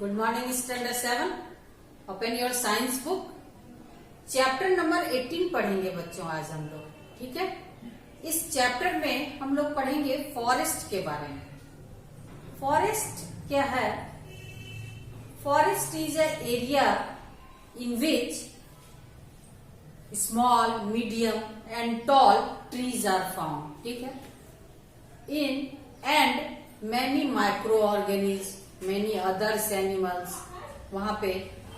Good morning standard 7। Open your science book. Chapter number 18 पढ़ेंगे बच्चों आज हम लोग। ठीक है, इस चैप्टर में हम लोग पढ़ेंगे फॉरेस्ट के बारे में। फॉरेस्ट क्या है? Forest is a area in which small, medium and tall trees are found. ठीक है, in and many microorganism, many others animals वहां पे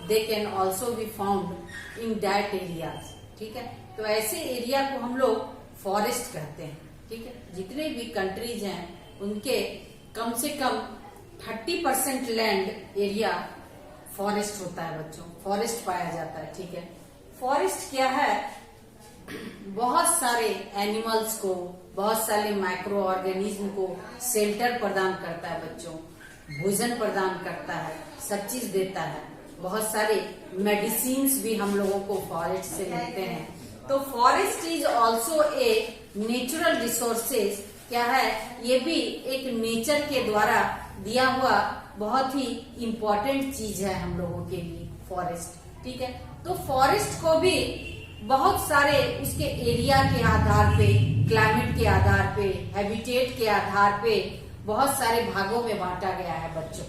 they can also be found in that areas। ठीक है, तो ऐसे एरिया को हम लोग फॉरेस्ट कहते हैं। ठीक है, जितने भी कंट्रीज हैं उनके कम से कम 30% लैंड एरिया फॉरेस्ट होता है बच्चों, फॉरेस्ट पाया जाता है। ठीक है, फॉरेस्ट क्या है? बहुत सारे एनिमल्स को, बहुत सारे माइक्रो ऑर्गेनिज्म को शेल्टर प्रदान करता है बच्चों, भोजन प्रदान करता है, सब चीज देता है। बहुत सारे मेडिसिन्स भी हम लोगों को फॉरेस्ट से मिलते हैं। तो forest is also a natural resources. क्या है? ये भी एक नेचर के द्वारा दिया हुआ बहुत ही इम्पोर्टेंट चीज है हम लोगों के लिए फॉरेस्ट। ठीक है, तो फॉरेस्ट को भी बहुत सारे उसके एरिया के आधार पे, क्लाइमेट के आधार पे, हैबिटेट के आधार पे बहुत सारे भागों में बांटा गया है बच्चों।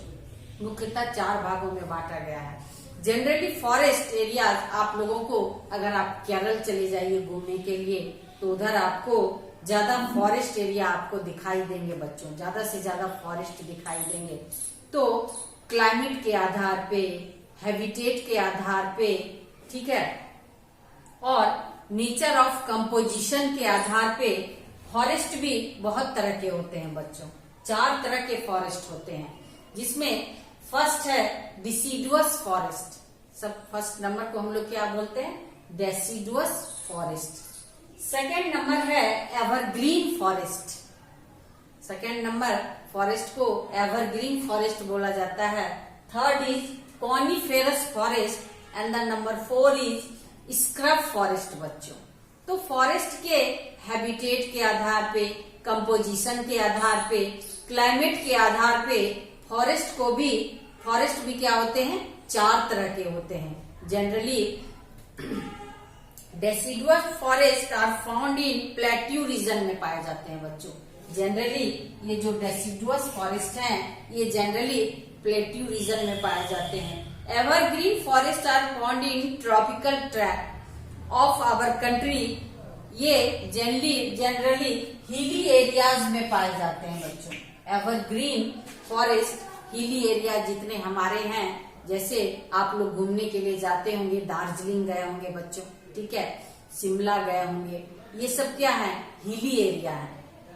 मुख्यतः 4 भागों में बांटा गया है। जनरली फॉरेस्ट एरियाज आप लोगों को, अगर आप केरल चले जाइए घूमने के लिए तो उधर आपको ज्यादा फॉरेस्ट एरिया आपको दिखाई देंगे बच्चों, ज्यादा से ज्यादा फॉरेस्ट दिखाई देंगे। तो क्लाइमेट के आधार पे, हैबिटेट के आधार पे, ठीक है, और नेचर ऑफ कंपोजिशन के आधार पे फॉरेस्ट भी बहुत तरह के होते हैं बच्चों। 4 तरह के फॉरेस्ट होते हैं, जिसमें फर्स्ट है डिसीडुअस फॉरेस्ट। सब फर्स्ट नंबर को हम लोग क्या बोलते हैं? Deciduous forest. सेकेंड नंबर है evergreen forest. Second number forest को एवरग्रीन फॉरेस्ट बोला जाता है। Third is coniferous forest and the number 4 is scrub forest बच्चों। तो फॉरेस्ट के हैबिटेट के आधार पे, कंपोजिशन के आधार पे, क्लाइमेट के आधार पे फॉरेस्ट भी क्या होते हैं? 4 तरह के होते हैं। Generally deciduous forest are found in plateau region में पाए जाते हैं बच्चों। जनरली ये जो डेसिडुअस फॉरेस्ट हैं ये जनरली प्लेट्यू रीजन में पाए जाते हैं। Evergreen forest are found in tropical track of our country. ये जनरली हिली एरियाज में पाए जाते हैं बच्चों। एवरग्रीन फॉरेस्ट हिली एरिया जितने हमारे हैं, जैसे आप लोग घूमने के लिए जाते होंगे, दार्जिलिंग गए होंगे बच्चों, ठीक है, शिमला गए होंगे, ये सब क्या है? हिली एरिया है।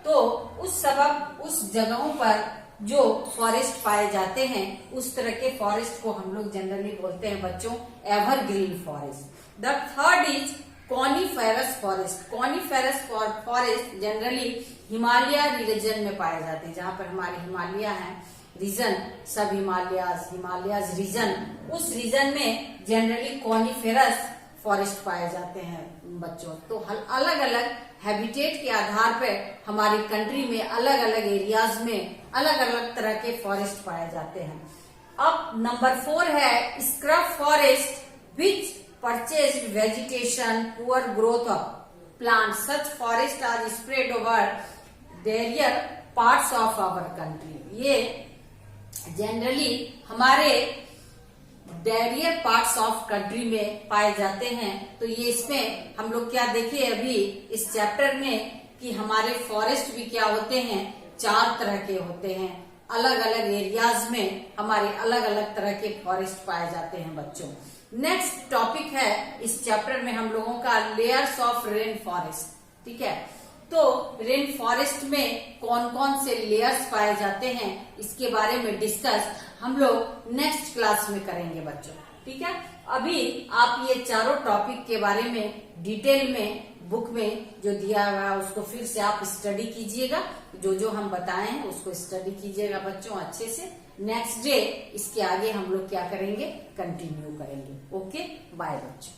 तो उस जगहों पर जो फॉरेस्ट पाए जाते हैं उस तरह के फॉरेस्ट को हम लोग जनरली बोलते हैं बच्चों evergreen forest. The third is coniferous forest. Coniferous forest generally Himalaya region में पाए जाते हैं, जहाँ पर हमारे हिमालय है रीजन, सब हिमालयाज रीजन, उस रीजन में जनरली कॉनिफेरस फॉरेस्ट पाए जाते हैं बच्चों। तो अलग अलग हैबिटेट के आधार पर हमारी कंट्री में अलग अलग एरियाज में अलग अलग तरह के फॉरेस्ट पाए जाते हैं। अब नंबर 4 है scrub forest which purchased vegetation, poor growth of plant. Such forest are spread over various parts of our country. ये जनरली हमारे वेरियस पार्ट्स ऑफ कंट्री में पाए जाते हैं। तो ये इसमें हम लोग क्या देखे अभी इस चैप्टर में कि हमारे फॉरेस्ट भी क्या होते हैं? 4 तरह के होते हैं। अलग अलग एरियाज में हमारे अलग अलग तरह के फॉरेस्ट पाए जाते हैं बच्चों। नेक्स्ट टॉपिक है इस चैप्टर में हम लोगों का लेयर्स ऑफ रेन फॉरेस्ट। ठीक है, तो रेन फॉरेस्ट में कौन कौन से लेयर्स पाए जाते हैं इसके बारे में डिस्कस हम लोग नेक्स्ट क्लास में करेंगे बच्चों। ठीक है, अभी आप ये चारों टॉपिक के बारे में डिटेल में बुक में जो दिया हुआ है उसको फिर से आप स्टडी कीजिएगा। जो हम बताए हैं उसको स्टडी कीजिएगा बच्चों अच्छे से। नेक्स्ट डे इसके आगे हम लोग क्या करेंगे? कंटिन्यू करेंगे। ओके, बाय बच्चों।